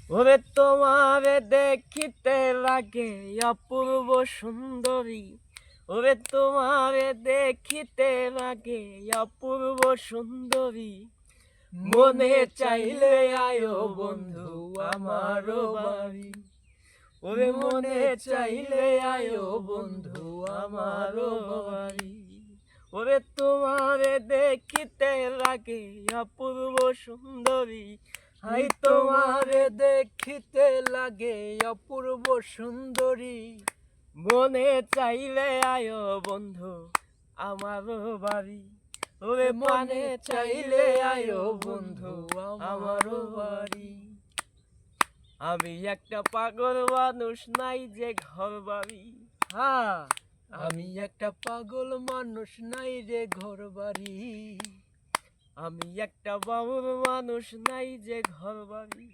ওরে তোমারে দেখিতে লাগে অপূর্ব সুন্দরী, ওরে তোমারে দেখিতে লাগে অপূর্ব সুন্দরী। মনে চাইলে আয়ো বন্ধু আমারও বাড়ি, ওরে মনে চাইলে আয়ো বন্ধু আমারও বাড়ি। ওরে তোমারে দেখিতে লাগে অপূর্ব সুন্দরী, আই তোমারে দেখিতে লাগে অপূর্ব সুন্দরী। মনে চাইলে আয়ো বন্ধু আমারও বাড়ি, ওরে মনে চাইলে আয়ো বন্ধু আমারও বাড়ি। আমি একটা পাগল মানুষ, নাই যে ঘর বাড়ি। হ্যাঁ, আমি একটা পাগল মানুষ, নাই রে ঘর বাড়ি। আমি একটা বাবুর মানুষ, নাই যে ঘর বাড়ি।